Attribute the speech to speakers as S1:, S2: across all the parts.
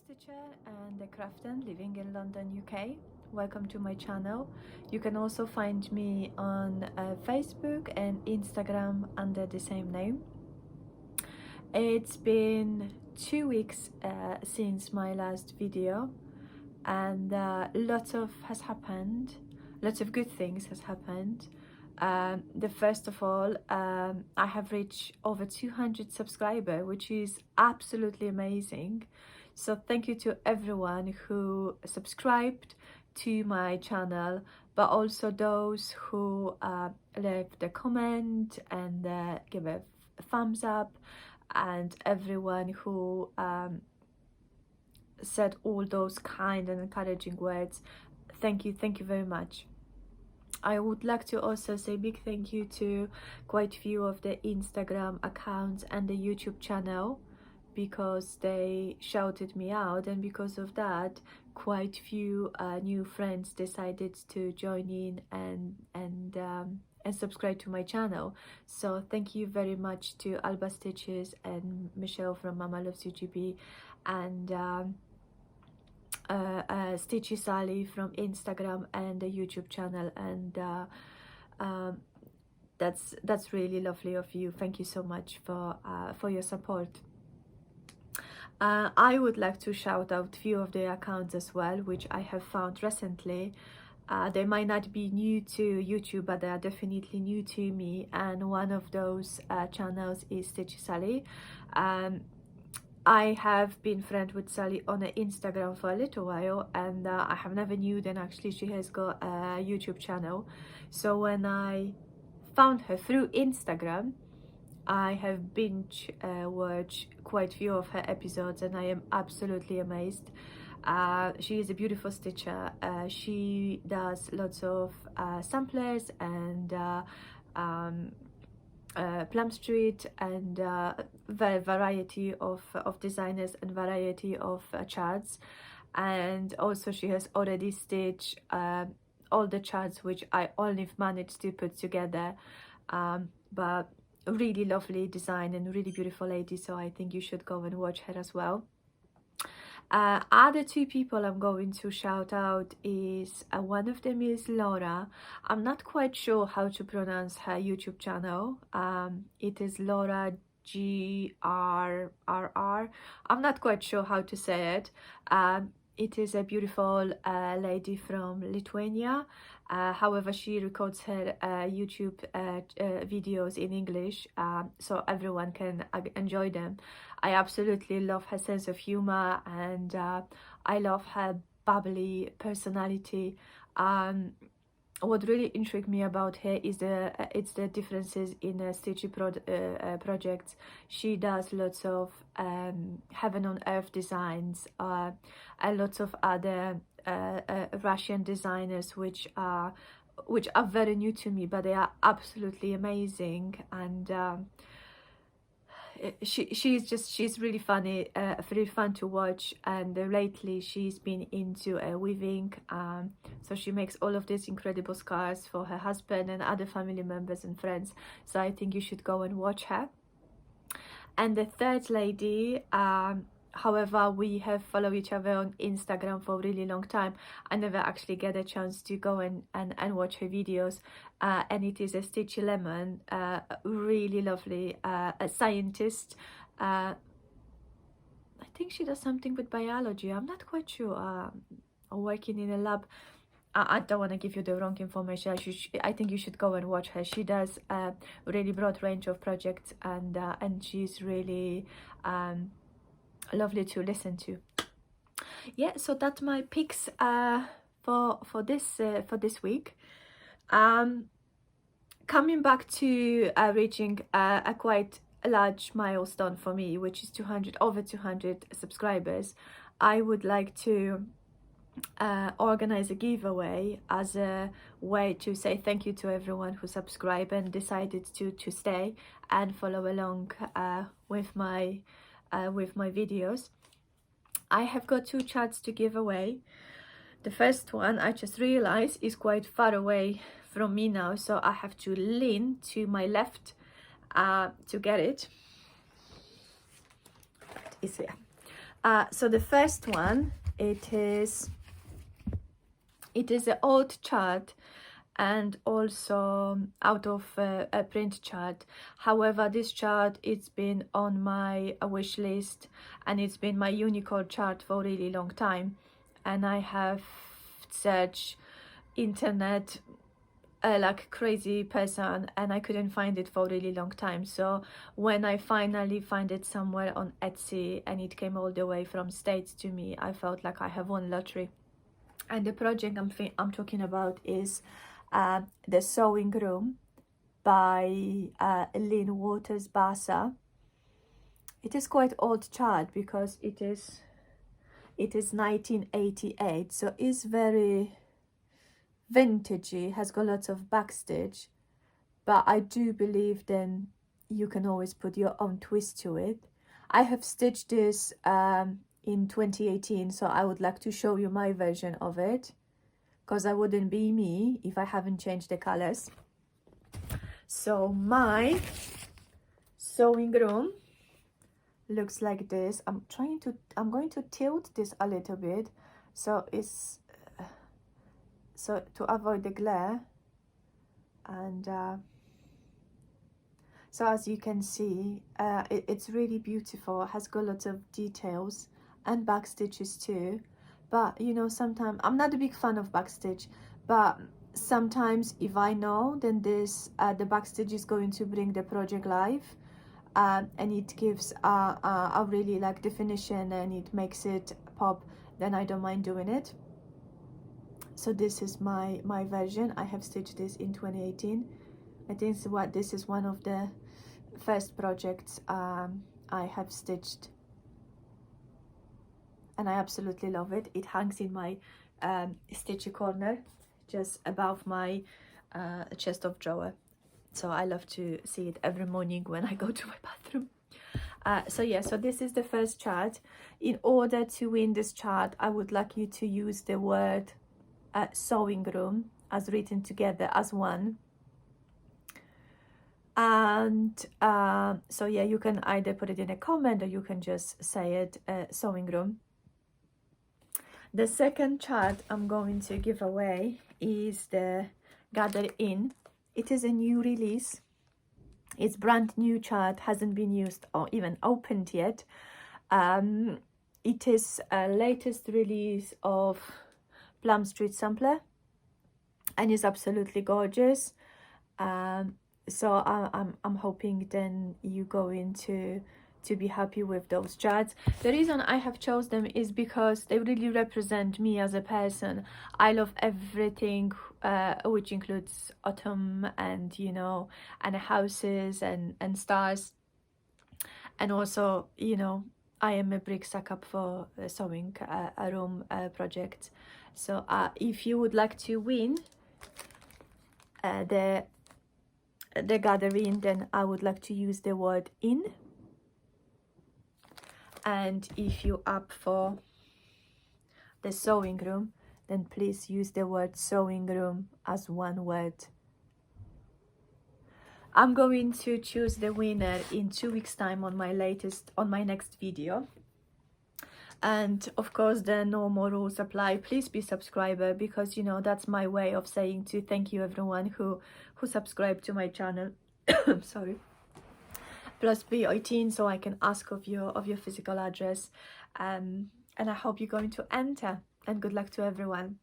S1: Homestitcher and a crafter living in London, UK. Welcome to my channel. You can also find me on Facebook and Instagram under the same name. It's been 2 weeks since my last video, and lots has happened. Lots of good things has happened. The first of all, I have reached over 200 subscribers, which is absolutely amazing. So thank you to everyone who subscribed to my channel, but also those who left a comment and give a thumbs up, and everyone who said all those kind and encouraging words. Thank you very much. I would like to also say big thank you to quite a few of the Instagram accounts and the YouTube channel, because they shouted me out, and because of that quite few new friends decided to join in and subscribe to my channel. So thank you very much to Alba Stitches and Michelle from Mama Loves UGB, and Stitchy Sally from Instagram and the YouTube channel, and that's really lovely of you. Thank you so much for your support. I would like to shout out a few of the accounts as well, which I have found recently. They might not be new to YouTube, but they are definitely new to me, and one of those channels is Stitchy Sally. I have been friends with Sally on Instagram for a little while, and I have never knew that actually she has got a YouTube channel. So when I found her through Instagram, I have binge watched quite a few of her episodes, and I am absolutely amazed. She is a beautiful stitcher. She does lots of samplers and Plum Street, and variety of designers and variety of charts. And also she has already stitched all the charts, which I only managed to put together, but really lovely design and really beautiful lady, so I think you should go and watch her as well. Other two people I'm going to shout out is one of them is Laura. I'm not quite sure how to pronounce her YouTube channel. It is Laura GRRR. I'm not quite sure how to say it. It is a beautiful lady from Lithuania. However, she records her YouTube videos in English, so everyone can enjoy them. I absolutely love her sense of humor, and I love her bubbly personality. What really intrigued me about her is the differences in Stitchy projects. She does lots of heaven on earth designs, and lots of other Russian designers, which are very new to me, but they are absolutely amazing. And she's really funny, very fun to watch. And lately she's been into weaving, so she makes all of these incredible scarves for her husband and other family members and friends. So I think you should go and watch her. And the third lady, however, we have followed each other on Instagram for a really long time. I never actually get a chance to go and watch her videos, and it is a Stitchy Lemon, really lovely, a scientist. I think she does something with biology, I'm not quite sure, working in a lab. I don't want to give you the wrong information. I think you should go and watch her. She does a really broad range of projects, and she's really lovely to listen to. Yeah, so that's my picks for this week. Coming back to reaching a quite large milestone for me, which is over 200 subscribers, I would like to organize a giveaway as a way to say thank you to everyone who subscribed and decided to stay and follow along with my videos. I have got two charts to give away. The first one, I just realized, is quite far away from me now, so I have to lean to my left to get it. It's here. So the first one, it is an old chart and also out of a print chart. However, this chart, it's been on my wish list, and it's been my unicorn chart for a really long time, and I have searched internet like crazy person, and I couldn't find it for a really long time. So when I finally find it somewhere on Etsy and it came all the way from States to me, I felt like I have won lottery. And the project I'm talking about is The Sewing Room by Lynn Waters Bassa. It is quite old chart because it is 1988, so it's very vintagey, has got lots of backstitch, but I do believe then you can always put your own twist to it. I have stitched this in 2018, so I would like to show you my version of it, because I wouldn't be me if I haven't changed the colors. So my sewing room looks like this. I'm going to tilt this a little bit so it's so to avoid the glare. And so as you can see, it's really beautiful. It has got lots of details and back stitches too. But you know, sometimes I'm not a big fan of backstitch, but sometimes if I know, then this the backstitch is going to bring the project life, and it gives a really like definition, and it makes it pop, then I don't mind doing it. So this is my version. I have stitched this in 2018. I think this is one of the first projects I have stitched, and I absolutely love it. It hangs in my stitchy corner just above my chest of drawer, so I love to see it every morning when I go to my bathroom. So yeah, so this is the first chart. In order to win this chart, I would like you to use the word sewing room as written together as one. And so yeah, you can either put it in a comment or you can just say it, sewing room. The second chart I'm going to give away is the Gather In. It is a new release. It's brand new chart, hasn't been used or even opened yet. It is a latest release of Plum Street Sampler, and is absolutely gorgeous. So I'm hoping then you go into to be happy with those charts. The reason I have chosen them is because they really represent me as a person. I love everything which includes autumn and, you know, and houses and stars, and also, you know, I am a big suck up for sewing a room project. So if you would like to win the gathering, then I would like to use the word in. And if you're up for the sewing room, then please use the word sewing room as one word. I'm going to choose the winner in 2 weeks time on my next video. And of course, the no more rules apply. Please be subscriber, because you know that's my way of saying to thank you everyone who subscribed to my channel. Sorry. Plus be 18, so I can ask of your physical address, and I hope you're going to enter, and good luck to everyone.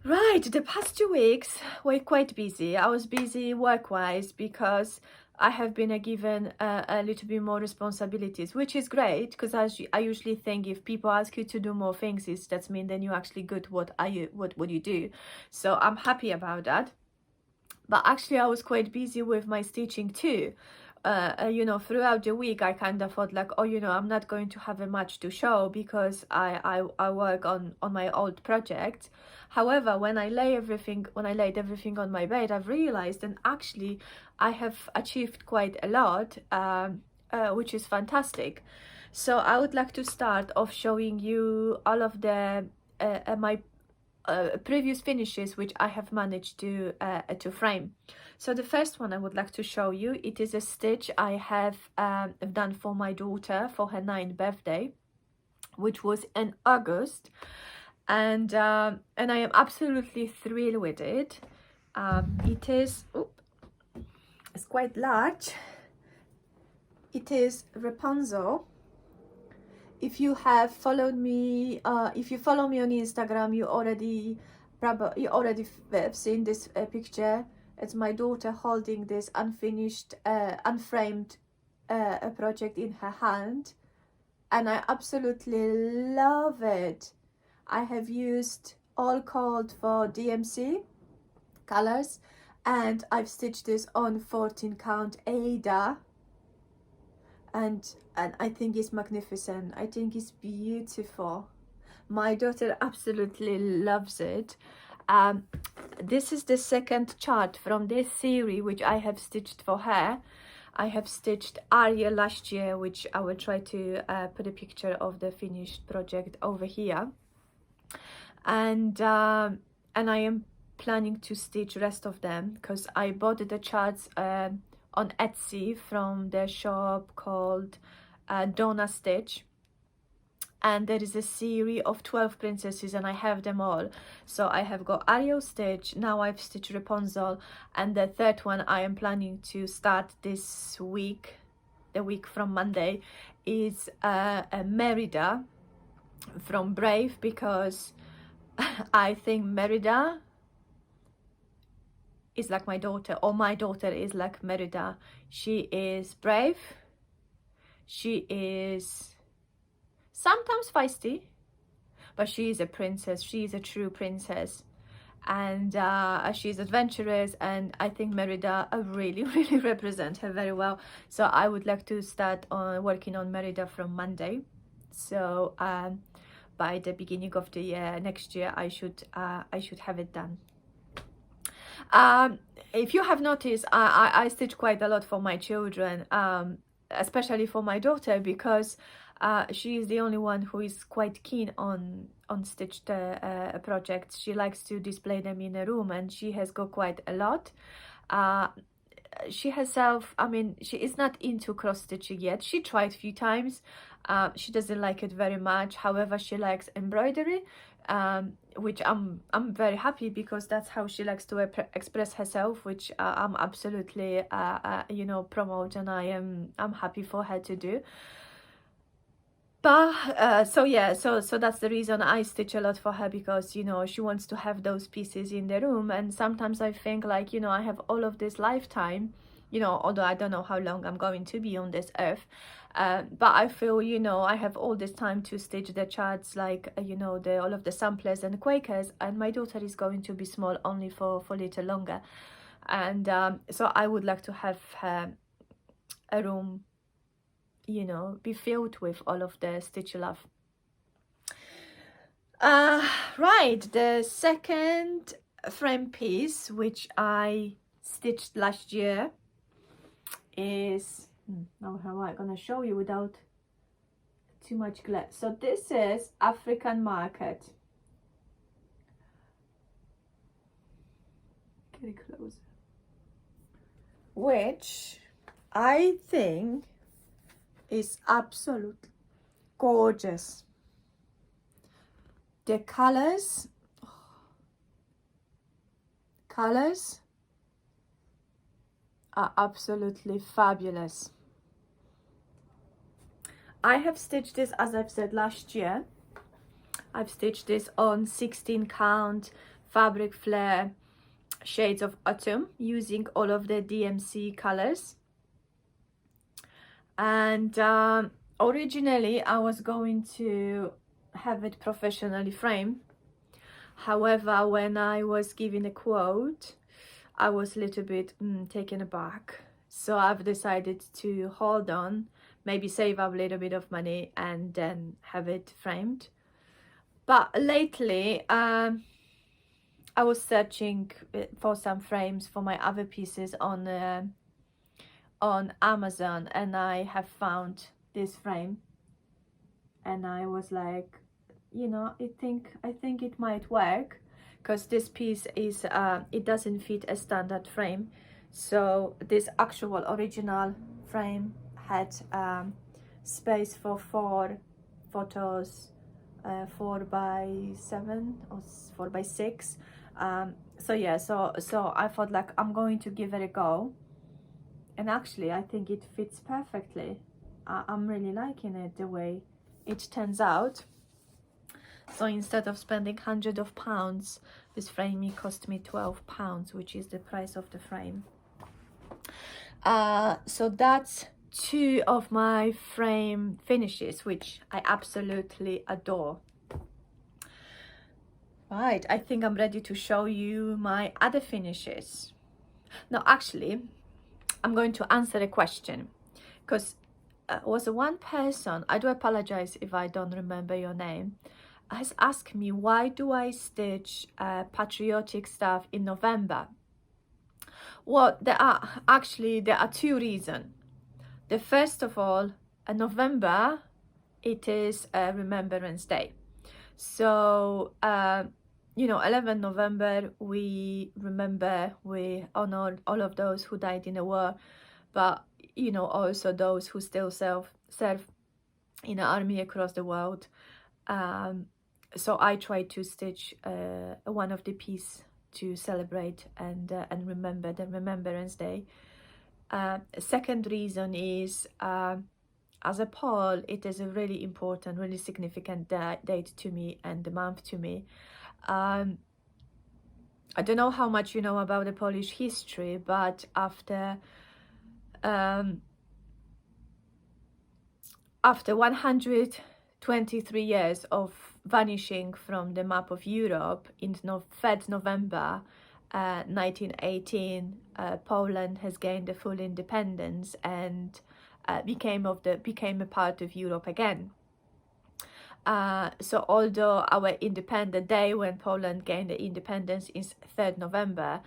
S1: Right, the past 2 weeks were quite busy. I was busy work-wise because I have been given a little bit more responsibilities, which is great, because I usually think if people ask you to do more things, that means then you're actually good what you do. So I'm happy about that. But actually I was quite busy with my stitching too. You know, throughout the week I kind of thought like, oh, you know, I'm not going to have a much to show because I work on my old project. However, when I laid everything on my bed, I've realized and actually I have achieved quite a lot, which is fantastic. So I would like to start off showing you all of the my previous finishes which I have managed to frame. So the first one I would like to show you, it is a stitch I have done for my daughter for her 9th birthday, which was in August, and I am absolutely thrilled with it. It is, it's quite large. It is Rapunzel. If you have followed me, if you follow me on Instagram, you already have seen this picture. It's my daughter holding this unfinished, unframed project in her hand, and I absolutely love it. I have used all called for DMC colors, and I've stitched this on 14 count Ada, and I think it's magnificent. I think it's beautiful. My daughter absolutely loves it. This is the second chart from this series which I have stitched for her. I have stitched Aria last year, which I will try to put a picture of the finished project over here, and I am planning to stitch rest of them because I bought the charts on Etsy from the shop called DoNa Stitch, and there is a series of 12 princesses and I have them all. So I have got Ariel stitch, now I've stitched Rapunzel, and the third one I am planning to start this week, the week from Monday, is a Merida from Brave, because I think Merida is like my daughter, or my daughter is like Merida. She is brave, she is sometimes feisty, but she is a princess. She is a true princess, and she's adventurous, and I think Merida really represent her very well. So I would like to start on working on Merida from Monday. So by the beginning of the year, next year, I should have it done. If you have noticed, I stitch quite a lot for my children, especially for my daughter, because she is the only one who is quite keen on stitched projects. She likes to display them in a room, and she has got quite a lot. She herself, I mean, she is not into cross stitching yet. She tried a few times. She doesn't like it very much. However, she likes embroidery, which I'm very happy, because that's how she likes to express herself, which I'm absolutely you know, promote, and I'm happy for her to do. But so yeah, so that's the reason I stitch a lot for her, because, you know, she wants to have those pieces in the room. And sometimes I think, like, you know, I have all of this lifetime, you know, although I don't know how long I'm going to be on this earth, but I feel, you know, I have all this time to stitch the charts, like, you know, all of the samplers and Quakers, and my daughter is going to be small only for a little longer. And so I would like to have her a room, you know, be filled with all of the stitch love. Right, the second frame piece which I stitched last year is, now how am I gonna show you without too much glare? So this is African Market. Get it closer. Which I think is absolutely gorgeous. The colors are absolutely fabulous. I have stitched this, as I've said, last year. I've stitched this on 16 count fabric flare shades of autumn, using all of the DMC colors. And originally I was going to have it professionally framed. However, when I was given a quote, I was a little bit taken aback. So I've decided to hold on, maybe save up a little bit of money and then have it framed. But lately I was searching for some frames for my other pieces on Amazon, and I have found this frame, and I was like, you know, I think it might work. because this piece is it doesn't fit a standard frame. So this actual original frame had space for 4 photos, 4x7 or 4x6. So yeah, so I thought like I'm going to give it a go, and actually I think it fits perfectly. I'm really liking it, the way it turns out. So instead of spending hundreds of pounds, this framing cost me £12, which is the price of the frame. So that's 2 of my frame finishes, which I absolutely adore. Right, I think I'm ready to show you my other finishes. No, actually, I'm going to answer a question, because was one person, I do apologize if I don't remember your name, has asked me why do I stitch patriotic stuff in November. Well, there are 2 reasons. The first of all, November, it is a Remembrance Day. So you know, 11 November, we remember, we honor all of those who died in the war, but you know, also those who still serve in the army across the world. So I try to stitch one of the piece to celebrate and remember the Remembrance Day. Second reason is, as a Pole, it is a really important, really significant date to me, and the month to me. I don't know how much you know about the Polish history, but after 123 years of vanishing from the map of Europe, in 3rd November 1918, Poland has gained the full independence and became a part of Europe again. So although our independent day when Poland gained the independence is 3rd November,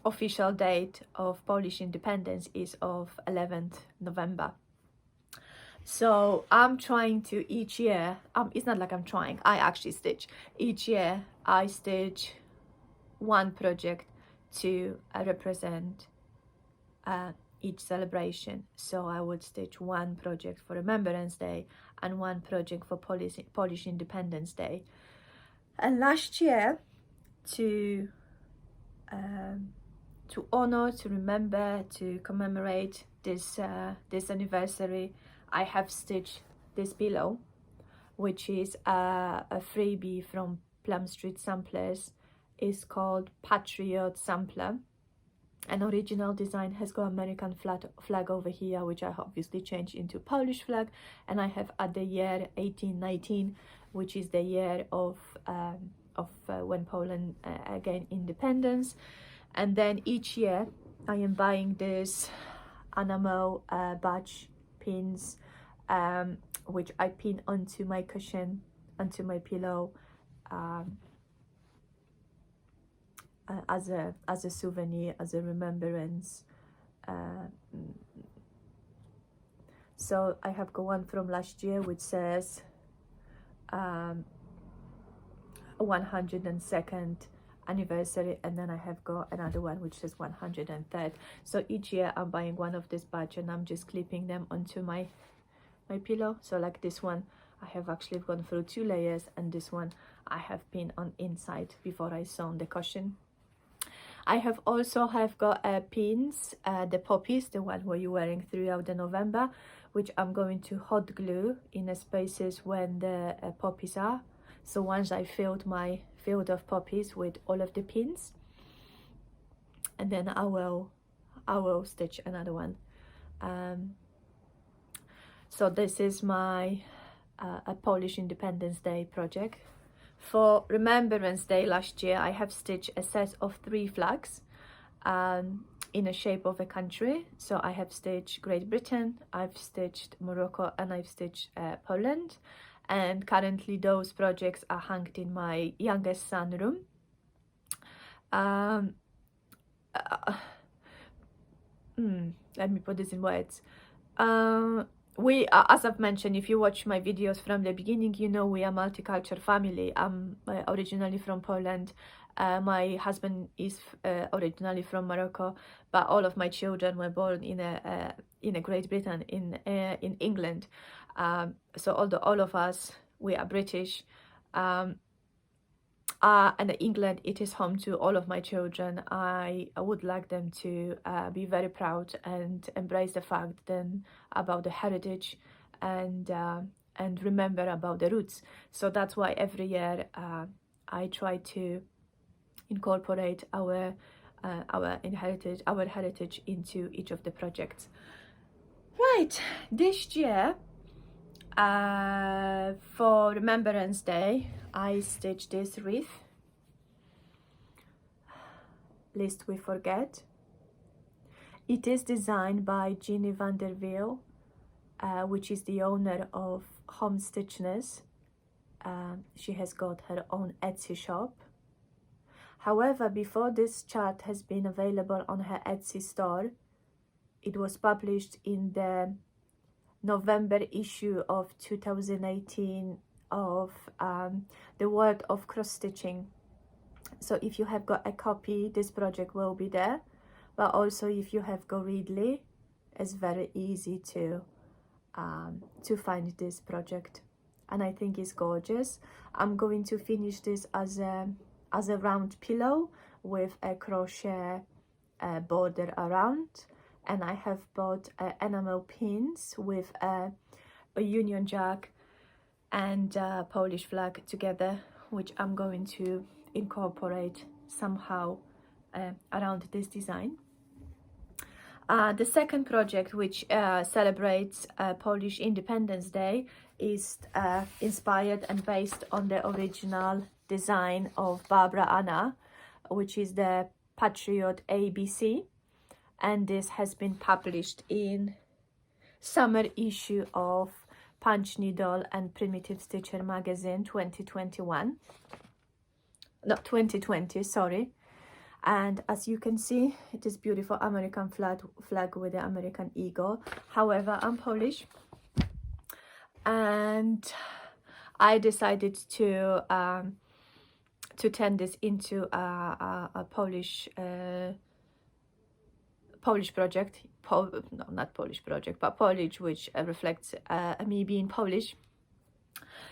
S1: official date of Polish independence is of 11th November. So I'm trying to each year, it's not like I'm trying, I actually stitch. Each year I stitch one project to represent each celebration. So I would stitch one project for Remembrance Day and one project for Polish Independence Day. And last year, to honor, to remember, to commemorate this this anniversary, I have stitched this pillow, which is a freebie from Plum Street Samplers. It's called Patriot Sampler. An original design has got American flag over here, which I obviously changed into Polish flag, and I have at the year 1819, which is the year of when Poland gained independence. And then each year I am buying this enamel badge pins, which I pin onto my cushion, onto my pillow, as a souvenir, as a remembrance. So I have got one from last year which says 102nd anniversary, and then I have got another one which says 103rd. So each year I'm buying one of this badge and I'm just clipping them onto my pillow. So like this one, I have actually gone through 2 layers, and this one I have pinned on inside before I sewn the cushion. I have also got pins, the poppies, the one where you're wearing throughout the November, which I'm going to hot glue in the spaces when the poppies are. So once I filled my field of poppies with all of the pins, and then I will stitch another one. So this is my a Polish Independence Day project. For Remembrance Day last year, I have stitched a set of 3 flags in a shape of a country. So I have stitched Great Britain, I've stitched Morocco, and I've stitched Poland. And currently those projects are hung in my youngest son's room. Let me put this in words. we as I've mentioned, if you watch my videos from the beginning, you know we are multicultural family. I'm originally from Poland. My husband is originally from Morocco, but all of my children were born in a Great Britain, in England. So although all of us, we are British, and England, it is home to all of my children. I would like them to be very proud and embrace the fact then about the heritage and remember about the roots. So that's why every year I try to incorporate our heritage into each of the projects. Right, this year for Remembrance Day, I stitched this wreath, Lest We Forget. It is designed by Jeannie van der Wiel, which is the owner of Homestitchness. She has got her own Etsy shop. However, before this chart has been available on her Etsy store, it was published in the November issue of 2018 of the World of Cross Stitching. So if you have got a copy, this project will be there, but also if you have got Readly, it's very easy to find this project, and I think it's gorgeous. I'm going to finish this as a round pillow with a crochet border around, and I have bought enamel pins with a Union Jack and Polish flag together, which I'm going to incorporate somehow around this design. The second project, which celebrates Polish Independence Day, is inspired and based on the original design of Barbara Anna, which is the Patriot ABC, and this has been published in summer issue of Punch Needle and Primitive Stitcher magazine 2021. No, 2020, sorry. And as you can see, it is beautiful American flag with the American eagle. However, I'm Polish, and I decided to turn this into a Polish project. No, not Polish project, but Polish, which reflects me being Polish.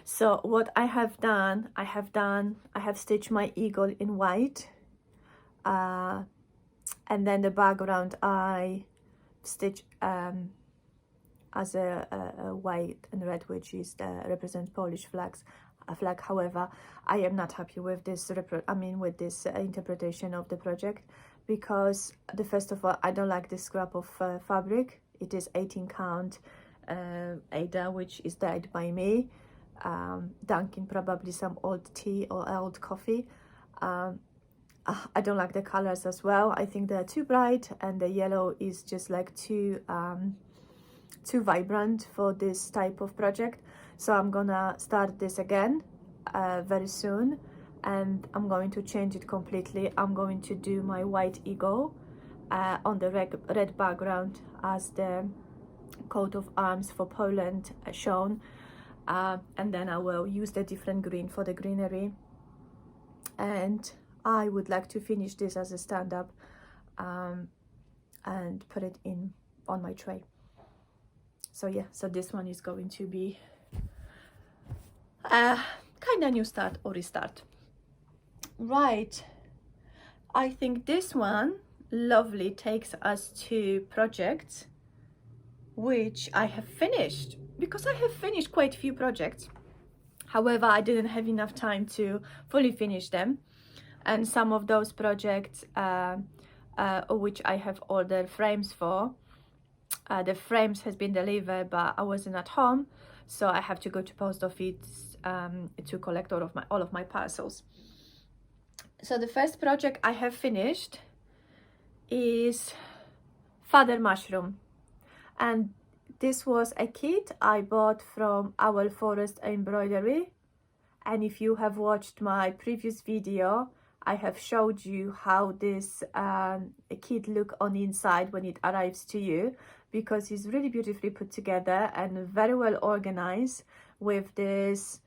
S1: So what I have done, I have stitched my eagle in white, and then the background I stitch as a white and red, which is represents Polish flag. However, I am not happy with this interpretation of the project, because first of all, I don't like this scrap of fabric. It is 18 count Ada, which is dyed by me, dunking probably some old tea or old coffee. I don't like the colors as well. I think they're too bright, and the yellow is just like too vibrant for this type of project. So I'm gonna start this again very soon, and I'm going to change it completely. I'm going to do my white eagle on the red background as the coat of arms for Poland shown, and then I will use the different green for the greenery, and I would like to finish this as a stand-up and put it on my tray. So yeah, so this one is going to be kind of new start or restart. Right, I think this one lovely takes us to projects which I have finished, because I have finished quite a few projects. However, I didn't have enough time to fully finish them, and some of those projects which I have ordered frames for, the frames has been delivered, but I wasn't at home, so I have to go to post office to collect all of my parcels. So the first project I have finished is Feather Mushroom, and this was a kit I bought from our Forest Embroidery, and if you have watched my previous video, I have showed you how this kit look on the inside when it arrives to you, because it's really beautifully put together and very well organized with this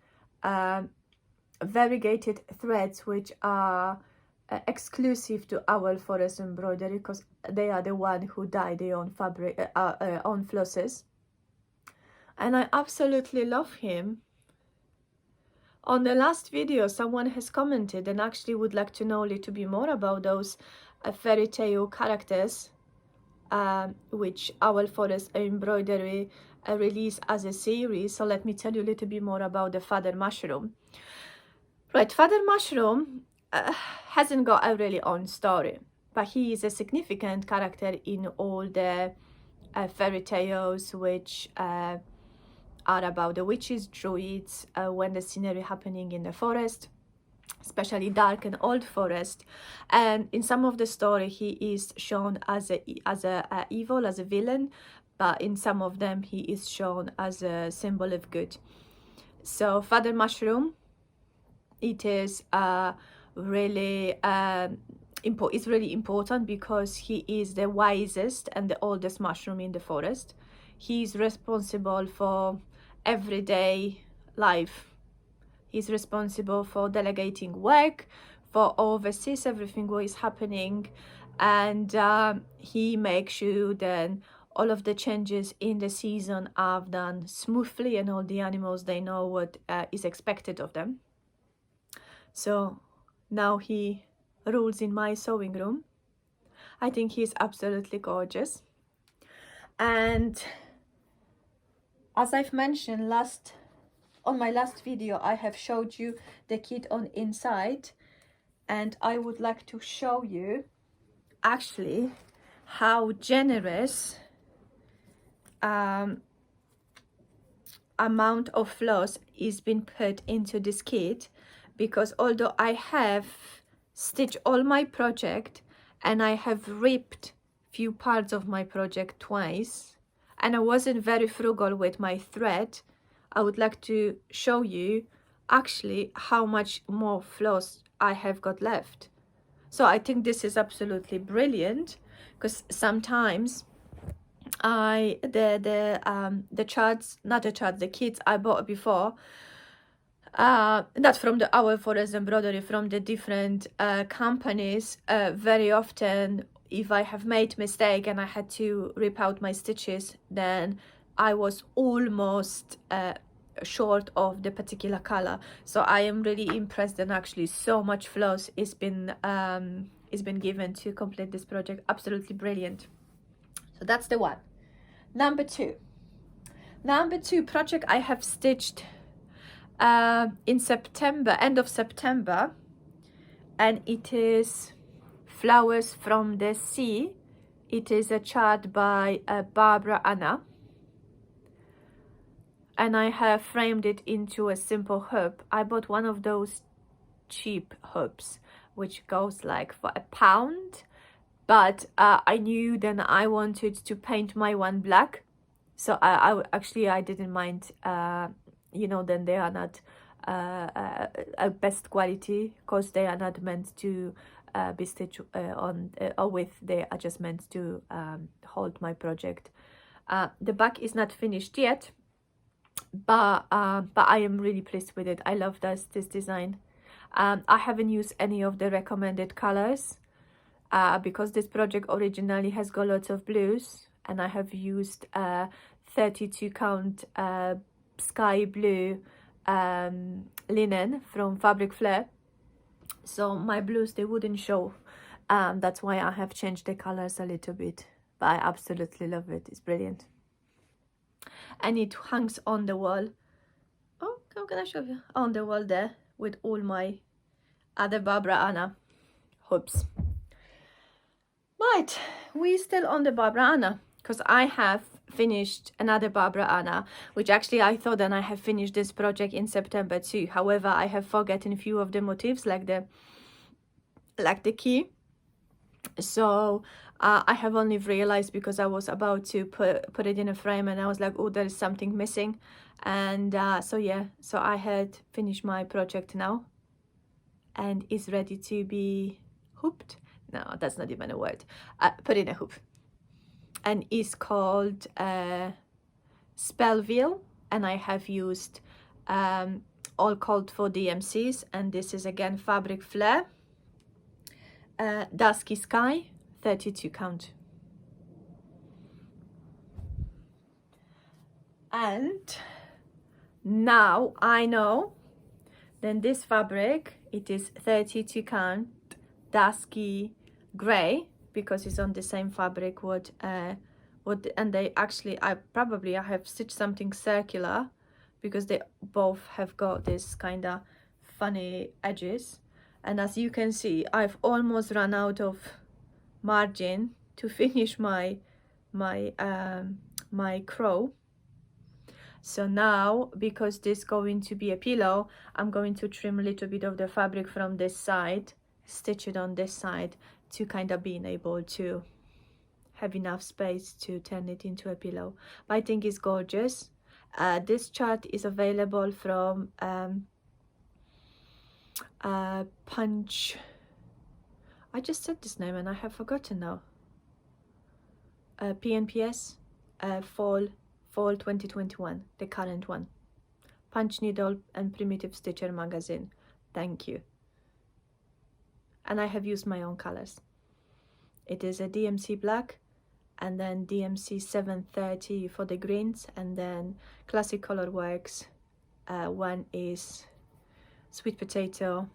S1: variegated threads, which are exclusive to our Forest Embroidery, because they are the one who dye their own fabric, own flosses. And I absolutely love him. On the last video, someone has commented and actually would like to know a little bit more about those fairy tale characters, which our Forest Embroidery released as a series. So let me tell you a little bit more about the Feather Mushroom. Right, Feather Mushroom hasn't got a really own story, but he is a significant character in all the fairy tales, which are about the witches, druids, when the scenery happening in the forest, especially dark and old forest. And in some of the story, he is shown as a evil, as a villain, but in some of them, he is shown as a symbol of good. So Feather Mushroom, it is really it's really important because he is the wisest and the oldest mushroom in the forest. He is responsible for everyday life. He's responsible for delegating work, for oversees everything what is happening, and he makes sure that all of the changes in the season are done smoothly, and all the animals, they know what is expected of them. So now he rules in my sewing room. I think he's absolutely gorgeous. And as I've mentioned on my last video, I have showed you the kit on inside, and I would like to show you actually how generous amount of floss is being put into this kit, because although I have stitched all my project and I have ripped few parts of my project twice, and I wasn't very frugal with my thread, I would like to show you actually how much more floss I have got left. So I think this is absolutely brilliant, because sometimes the charts, not the charts, the kits I bought before, not from our Forest Embroidery, from the different companies, very often if I have made mistake and I had to rip out my stitches, then I was almost short of the particular color. So I am really impressed, and actually so much floss is been given to complete this project. Absolutely brilliant. So that's the one. Number two project I have stitched in September, end of September, and it is Flowers from the Sea. It is a chart by Barbara Anna, and I have framed it into a simple hoop. I bought one of those cheap hoops which goes like for £1, but I knew then I wanted to paint my one black, so I didn't mind, you know, then they are not best quality, because they are not meant to be stitched on or with, they are just meant to hold my project. The back is not finished yet, but I am really pleased with it. I love this design. I haven't used any of the recommended colors because this project originally has got lots of blues, and I have used 32 count sky blue linen from Fabric Flair, so my blues, they wouldn't show. That's why I have changed the colors a little bit, but I absolutely love it. It's brilliant, and it hangs on the wall. Oh, how can I show you? On the wall there with all my other Barbara Anna hoops. Right, we're still on the Barbara Anna, because I have finished another Barbara Anna, which actually I thought that I have finished this project in September too. However, I have forgotten a few of the motifs, like the key. So I have only realized because I was about to put it in a frame, and I was like, oh, there is something missing. And so yeah, so I had finished my project now, and it's ready to be hooped. No, that's not even a word. Put in a hoop. and is called Spellville, and I have used all called for DMCs, and this is again fabric flare, Dusky Sky, 32 count. And now I know then this fabric, it is 32 count dusky gray, because it's on the same fabric and they actually, I have stitched something circular because they both have got this kind of funny edges. And as you can see, I've almost run out of margin to finish my crow. So now, because this is going to be a pillow, I'm going to trim a little bit of the fabric from this side, stitch it on this side to kind of being able to have enough space to turn it into a pillow. But I think it's gorgeous. This chart is available from Punch. I just said this name and I have forgotten now. PNPS Fall 2021, the current one. Punch Needle and Primitive Stitcher magazine. Thank you. And I have used my own colors. It is a DMC black, and then DMC 730 for the greens, and then Classic Color Works. One is Sweet Potato,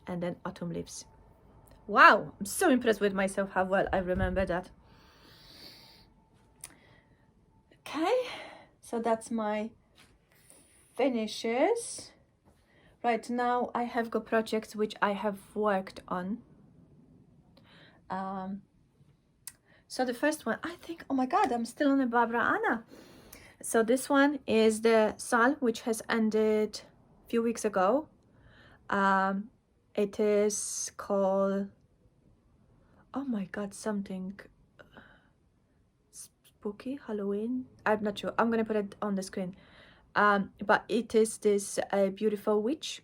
S1: and then Autumn Leaves. Wow, I'm so impressed with myself how well I remember that. Okay, so that's my finishes. Right now I have got projects which I have worked on. So the first one, I think, oh my god, I'm still on the Barbara Anna. So this one is the SAL, which has ended a few weeks ago. It is called, oh my god, something spooky Halloween. I'm not sure. I'm gonna put it on the screen. But it is this beautiful witch,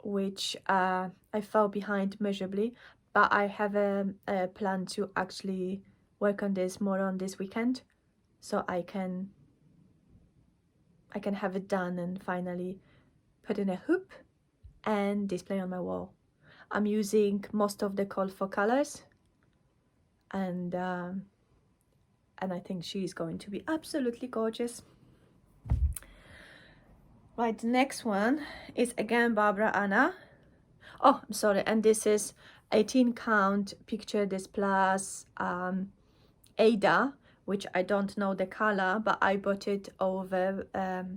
S1: which I fell behind miserably. But I have a plan to actually work on this more on this weekend, so I can have it done and finally put in a hoop and display on my wall. I'm using most of the call for colors, and I think she's going to be absolutely gorgeous. Right, the next one is again Barbara Anna. Oh, I'm sorry, and this is 18 count Picture This Plus Ada, which I don't know the color, but I bought it over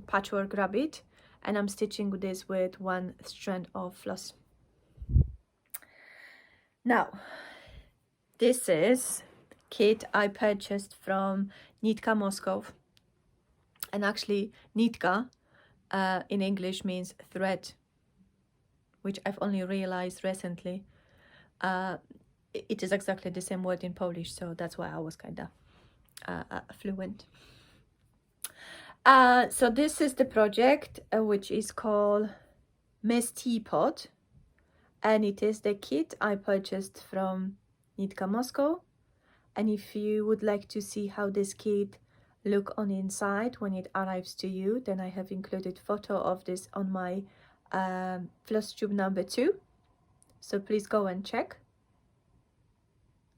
S1: Patchwork Rabbit, and I'm stitching this with one strand of floss. Now, this is kit I purchased from Nitka Moscow, and actually Nitka in English means thread, which I've only realized recently. It is exactly the same word in Polish, so that's why I was kind of fluent. So this is the project which is called Miss Teapot, and it is the kit I purchased from Nitka Moscow. And if you would like to see how this kit look on the inside when it arrives to you, then I have included photo of this on my Flosstube number 2, so please go and check.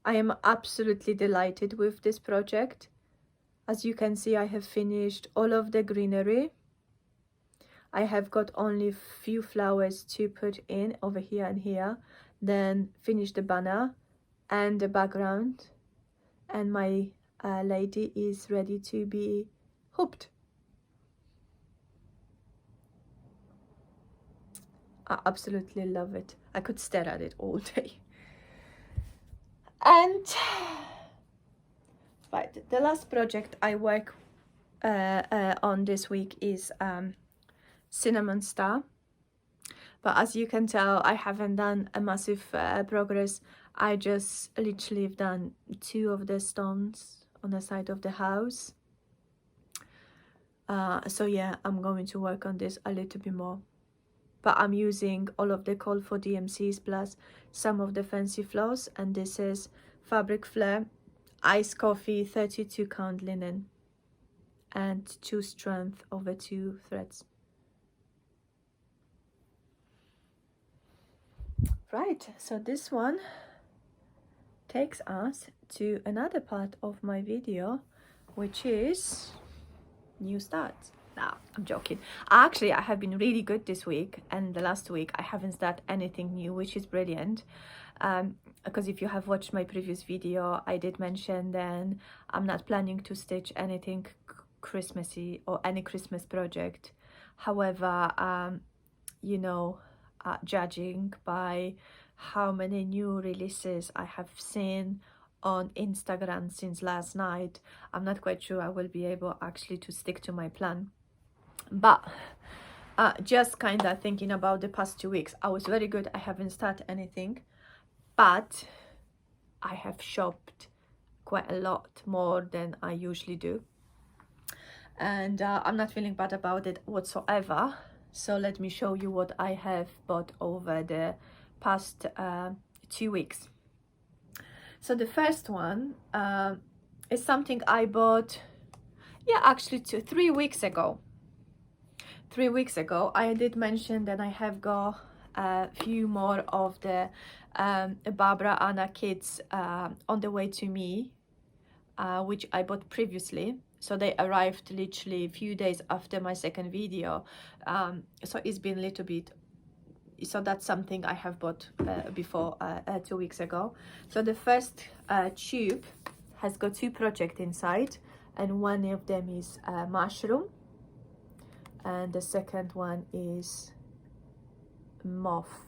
S1: I am absolutely delighted with this project. As you can see, I have finished all of the greenery. I have got only few flowers to put in over here and here, then finish the banner and the background, and my lady is ready to be hooped. I absolutely love it. I could stare at it all day. And right, the last project I work on this week is Cinnamon Star. But as you can tell, I haven't done a massive progress. I just literally have done 2 of the stones on the side of the house. So yeah, I'm going to work on this a little bit more. But I'm using all of the call for DMCs plus some of the fancy floss, and this is fabric flare iced coffee, 32 count linen, and 2 strength over 2 threads. Right, so this one takes us to another part of my video, which is new starts. Nah, I'm joking. Actually, I have been really good this week, and the last week I haven't started anything new, which is brilliant. Because if you have watched my previous video, I did mention then I'm not planning to stitch anything Christmassy or any Christmas project. However, you know, judging by how many new releases I have seen on Instagram since last night, I'm not quite sure I will be able actually to stick to my plan. But just kind of thinking about the past 2 weeks, I was very good. I haven't started anything, but I have shopped quite a lot more than I usually do, and I'm not feeling bad about it whatsoever. So let me show you what I have bought over the past 2 weeks. So the first one is something I bought, yeah, actually 3 weeks ago. 3 weeks ago, I did mention that I have got a few more of the Barbara Anna kits on the way to me, which I bought previously. So they arrived literally a few days after my second video. So it's been a little bit, so that's something I have bought before 2 weeks ago. So the first tube has got 2 projects inside, and one of them is mushroom, and the second one is moth.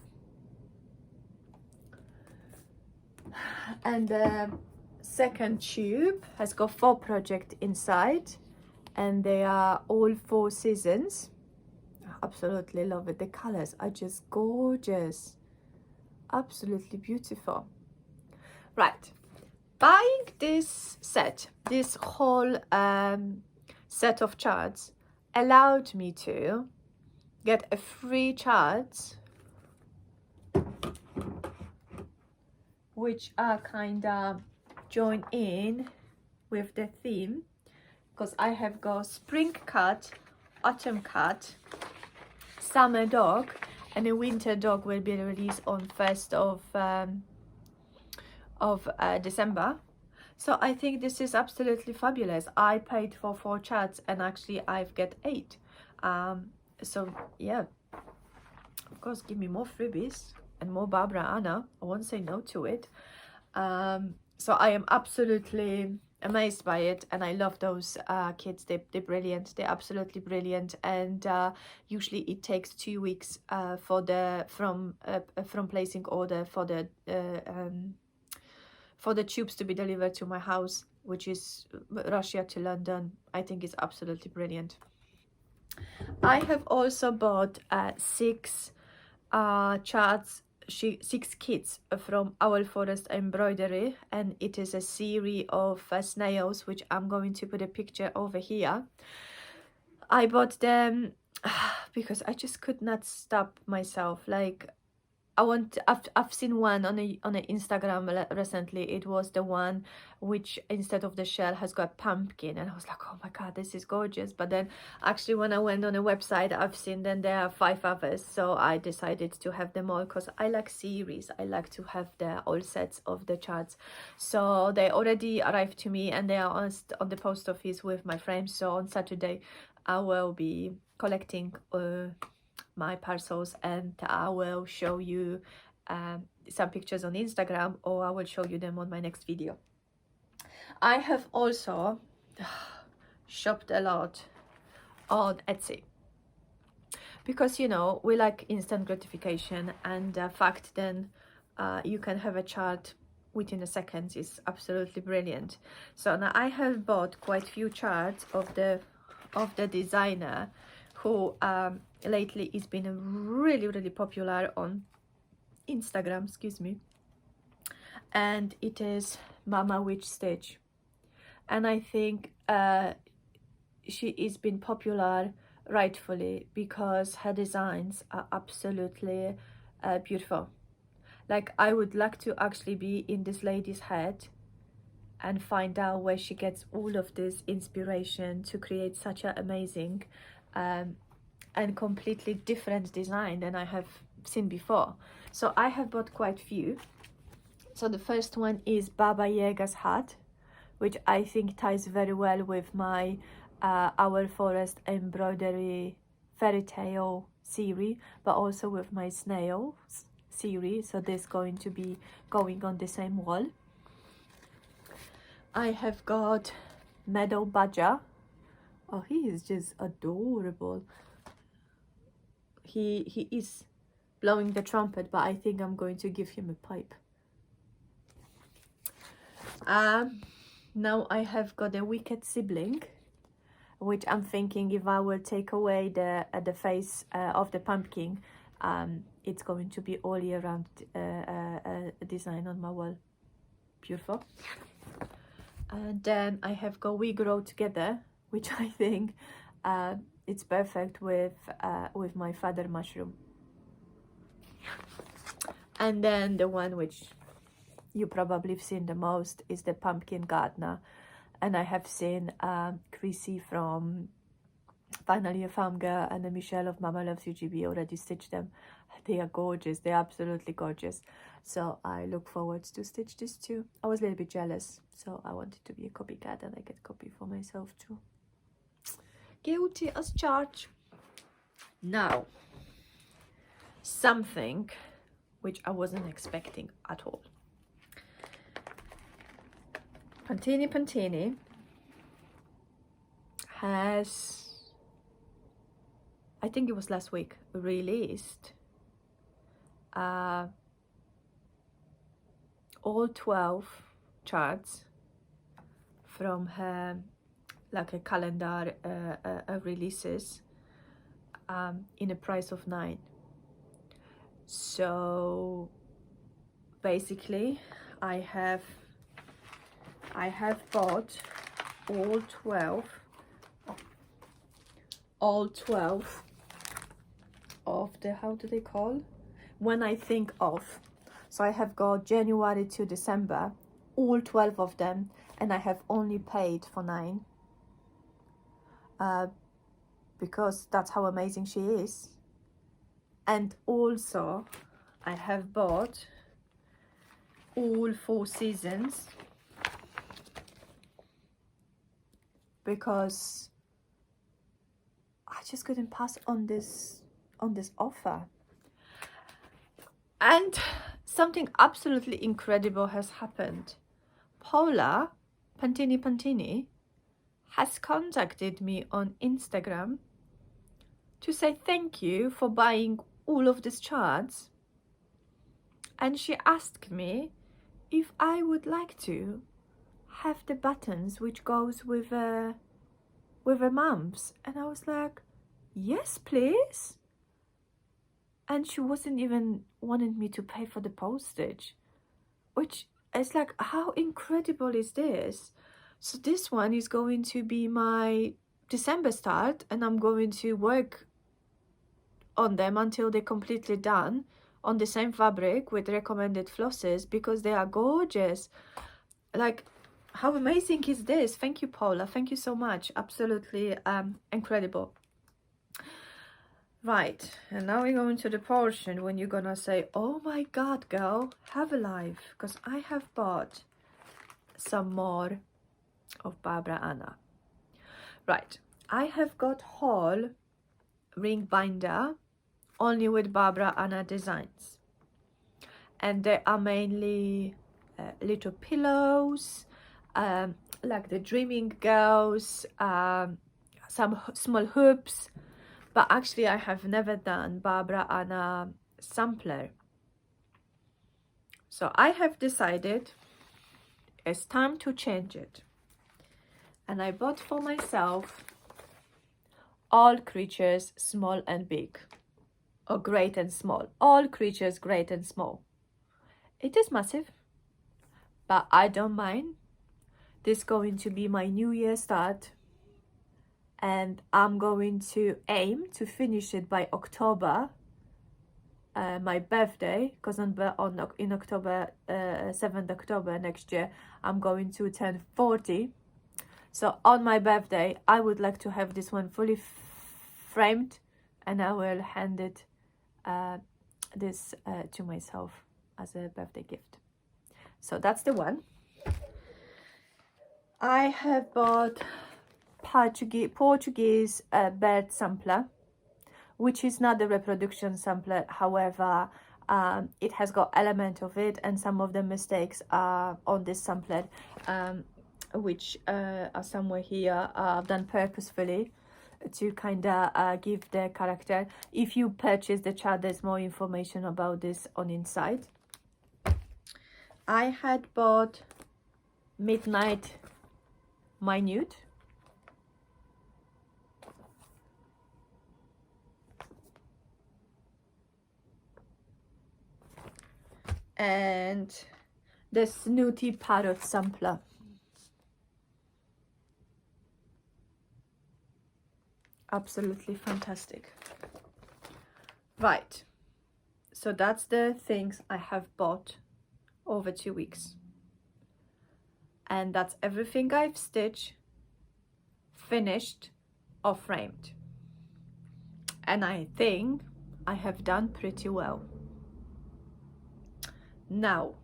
S1: And the second tube has got 4 projects inside, and they are all 4 seasons. Absolutely love it. The colors are just gorgeous, absolutely beautiful. Right, buying this set, this whole set of charts allowed me to get a free chart, which are kind of joined in with the theme, because I have got spring cut, autumn cut, summer dog, and a winter dog will be released on 1st of December. So I think this is absolutely fabulous. I paid for 4 charts, and actually I've got 8. So yeah, of course, give me more freebies and more Barbara Anna. I won't say no to it. So I am absolutely amazed by it, and I love those kits. They're brilliant. They're absolutely brilliant. And usually it takes 2 weeks for the from placing order for the tubes to be delivered to my house, which is Russia to London. I think it's absolutely brilliant. I have also bought 6 charts, 6 kits from our Forest Embroidery, and it is a series of snails, which I'm going to put a picture over here. I bought them because I just could not stop myself. Like, I've seen one on a Instagram recently. It was the one which instead of the shell has got pumpkin, and I was like, oh my god, this is gorgeous. But then actually when I went on a website, I've seen then there are 5 others, so I decided to have them all because I like series. I like to have the all sets of the charts. So they already arrived to me, and they are on the post office with my frames. So on Saturday I will be collecting my parcels, and I will show you some pictures on Instagram, or I will show you them on my next video. I have also shopped a lot on Etsy, because you know we like instant gratification, and the fact then you can have a chart within a second is absolutely brilliant. So now I have bought quite a few charts of the designer who lately has been really popular on Instagram, excuse me, and it is Mama Witch Stitch. And I think she is been popular rightfully because her designs are absolutely beautiful. Like, I would like to actually be in this lady's head and find out where she gets all of this inspiration to create such an amazing and completely different design than I have seen before. So I have bought quite few. So the first one is Baba Yaga's hat, which I think ties very well with my Our Forest Embroidery fairy tale series, but also with my snails series. So this is going to be going on the same wall. I have got Meadow Badger. Oh, he is just adorable. He is blowing the trumpet, but I think I'm going to give him a pipe. Now I have got a wicked sibling, which I'm thinking if I will take away the face of the pumpkin, it's going to be all year round design on my wall. Beautiful. And then I have got We Grow Together, which I think it's perfect with my feather mushroom. And then the one which you probably have seen the most is the Pumpkin Gardener, and I have seen Chrissy from Finally a Farm Girl and the Michelle of Mama Loves UGB already stitched them. They are gorgeous, they're absolutely gorgeous. So I look forward to stitch this too. I was a little bit jealous, so I wanted to be a copycat and I get copy for myself too. Guilty as charged. Now, something which I wasn't expecting at all. Puntini Puntini has, I think it was last week, released all 12 charts from her, like a calendar releases, in a price of 9. So basically I have bought all 12 of the, how do they call, when I think of, so I have got January to December, all 12 of them, and I have only paid for 9, because that's how amazing she is. And also I have bought all 4 seasons, because I just couldn't pass on this offer. And something absolutely incredible has happened. Paula, Puntini Puntini, has contacted me on Instagram to say thank you for buying all of these charts, and she asked me if I would like to have the buttons which goes with a mumps, and I was like, yes please. And she wasn't even wanting me to pay for the postage, which is like, how incredible is this? So this one is going to be my December start, and I'm going to work on them until they're completely done on the same fabric with recommended flosses, because they are gorgeous. Like, how amazing is this? Thank you, Paula, thank you so much. Absolutely incredible. Right, and now we're going to the portion when you're gonna say, oh my god girl, have a life, because I have bought some more of Barbara Anna. Right, I have got whole ring binder only with Barbara Anna designs, and they are mainly little pillows, like the Dreaming Girls, some small hoops, but actually I have never done Barbara Anna sampler. So I have decided it's time to change it, and I bought for myself All Creatures Small and Big, or Great and Small. All Creatures Great and Small. It is massive, but I don't mind. This is going to be my New Year start, and I'm going to aim to finish it by October, my birthday, because in October, 7th October next year, I'm going to turn 40. So on my birthday, I would like to have this one fully framed, and I will hand it to myself as a birthday gift. So that's the one. I have bought Portuguese bird sampler, which is not the reproduction sampler. However, it has got element of it, and some of the mistakes are on this sampler, which are somewhere here, done purposefully to kind of give the character. If you purchase the chart, there's more information about this on inside. I had bought Midnight Minute, and the Snooty Parrot sampler. Absolutely fantastic. Right, so that's the things I have bought over 2 weeks, and that's everything I've stitched, finished or framed, and I think I have done pretty well. Now,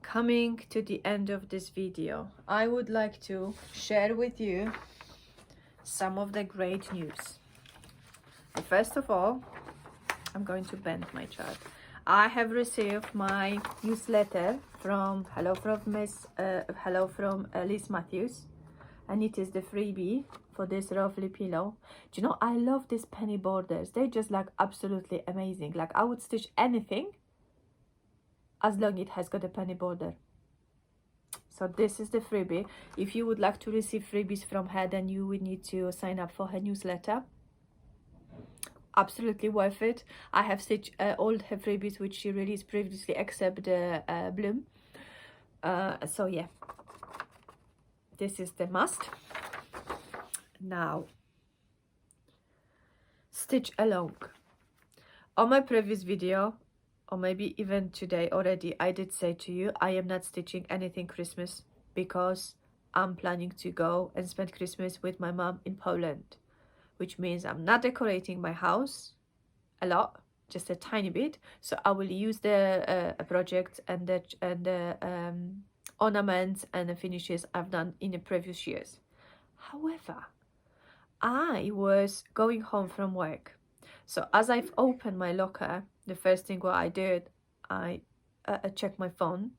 S1: coming to the end of this video, I would like to share with you some of the great news. First of all, I'm going to bend my chart. I have received my newsletter from Hello from Liz Matthews, and it is the freebie for this lovely pillow. Do you know, I love these penny borders. They're just like absolutely amazing. Like, I would stitch anything as long as it has got a penny border. So this is the freebie. If you would like to receive freebies from her, then you would need to sign up for her newsletter. Absolutely worth it. I have stitched all her freebies which she released previously, except the Plum. So yeah, this is the must. Now, stitch along. On my previous video, or maybe even today already, I did say to you, I am not stitching anything Christmas because I'm planning to go and spend Christmas with my mom in Poland, which means I'm not decorating my house a lot, just a tiny bit. So I will use the projects and the ornaments and the finishes I've done in the previous years. However, I was going home from work, so as I've opened my locker, the first thing what I did, I checked my phone,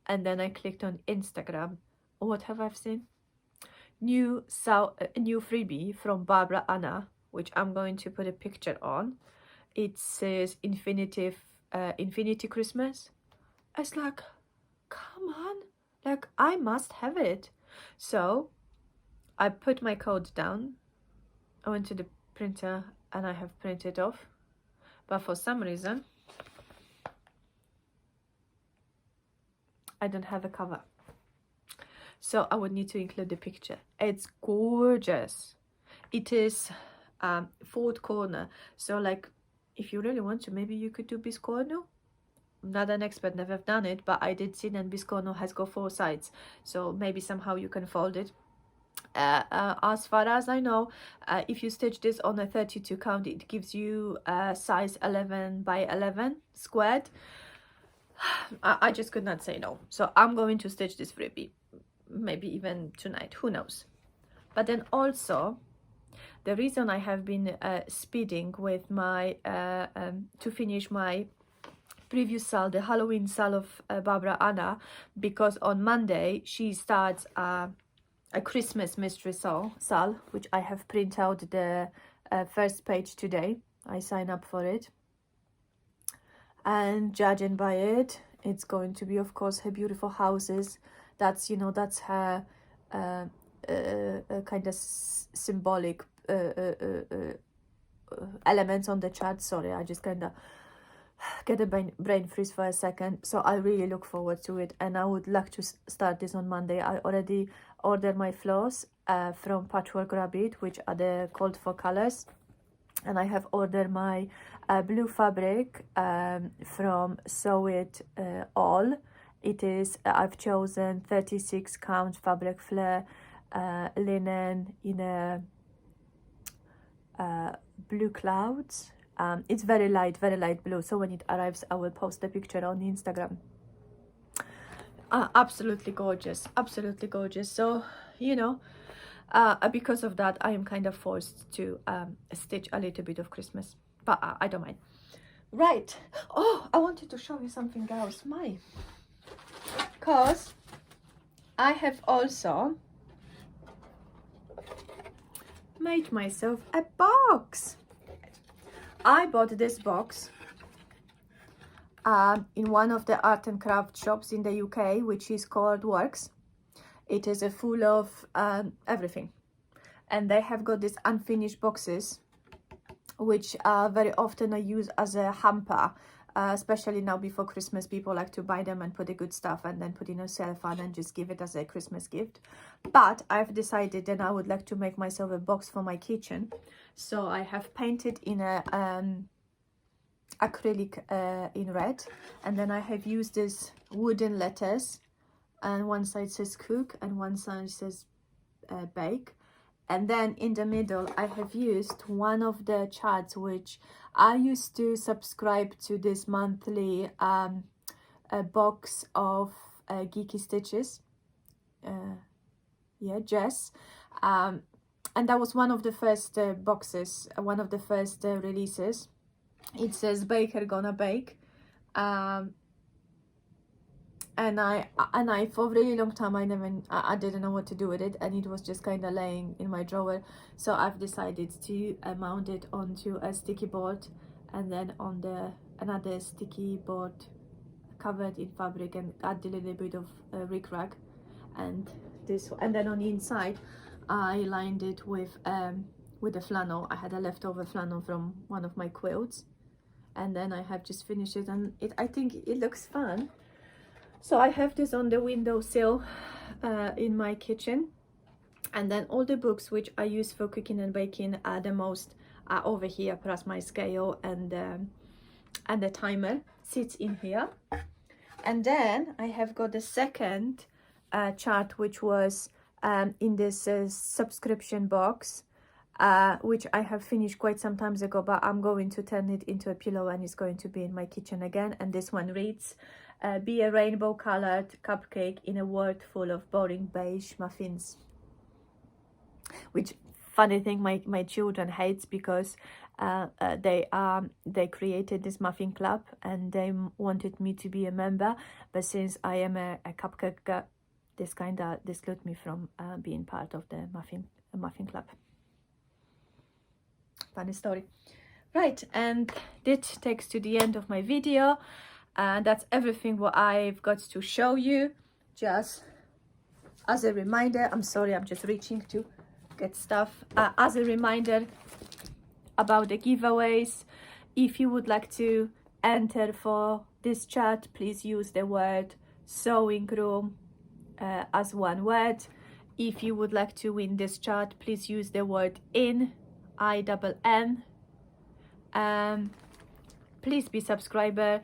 S1: and then I clicked on Instagram. What have I seen? New freebie from Barbara Anna, which I'm going to put a picture on. It says Infinity Christmas. It's like, come on, like, I must have it. So I put my code down, I went to the printer and I have printed off, but for some reason I don't have a cover, so I would need to include the picture. It's gorgeous. It is fourth corner, so like, if you really want to, maybe you could do biscorno. I'm not an expert, never have done it, but I did see that biscorno has got 4 sides, so maybe somehow you can fold it. As far as I know, if you stitch this on a 32 count, it gives you size 11 by 11 squared. I just could not say no, so I'm going to stitch this freebie, maybe even tonight, who knows. But then also, the reason I have been speeding with my to finish my previous SAL, the Halloween SAL of Barbara Anna, because on Monday she starts a Christmas mystery SAL, which I have printed out the first page today. I sign up for it, and judging by it, it's going to be, of course, her beautiful houses. That's, you know, that's her kind of symbolic elements on the chart. Sorry, I just kind of get a brain freeze for a second. So I really look forward to it, and I would like to start this on Monday. I already ordered my floss from Patchwork Rabbit, which are the called for colors, and I have ordered my blue fabric from Sew It All. It is, I've chosen 36 count fabric flare linen in a blue clouds. It's very light blue, so when it arrives I will post the picture on Instagram. Absolutely gorgeous, absolutely gorgeous. So you know, because of that I am kind of forced to stitch a little bit of Christmas, but I don't mind. Right, oh, I wanted to show you something else, because I have also made myself a box. I bought this box in one of the art and craft shops in the UK, which is called Works. It is full of everything, and they have got these unfinished boxes, which very often I use as a hamper, especially now before Christmas. People like to buy them and put the good stuff and then put in a cellophane and just give it as a Christmas gift. But I've decided that I would like to make myself a box for my kitchen, so I have painted in a acrylic in red, and then I have used this wooden letters, and one side says cook and one side says bake, and then in the middle I have used one of the charts which I used to subscribe to, this monthly a box of geeky stitches, yeah, Jess, and that was one of the first boxes, one of the first releases. It says baker gonna bake, and I for a really long time I didn't know what to do with it, and it was just kind of laying in my drawer. So I've decided to mount it onto a sticky board, and then on the another sticky board covered in fabric, and add a little bit of rickrack, and this, and then on the inside I lined it with a flannel. I had a leftover flannel from one of my quilts, and then I have just finished it, and I think it looks fun. So I have this on the windowsill in my kitchen, and then all the books which I use for cooking and baking are the most are over here, plus my scale and the timer sits in here. And then I have got the second chart, which was in this subscription box, which I have finished quite some time ago, but I'm going to turn it into a pillow and it's going to be in my kitchen again. And this one reads, be a rainbow colored cupcake in a world full of boring beige muffins. Which, funny thing, my children hates, because they created this muffin club and they wanted me to be a member, but since I am a cupcake girl, this kind of discluded me from being part of the muffin club. Funny story. Right, and this takes to the end of my video, and that's everything what I've got to show you. Just as a reminder, I'm sorry, I'm just reaching to get stuff. As a reminder about the giveaways, if you would like to enter for this chat, please use the word sewing room as one word. If you would like to win this chat, please use the word INN. Please be subscriber.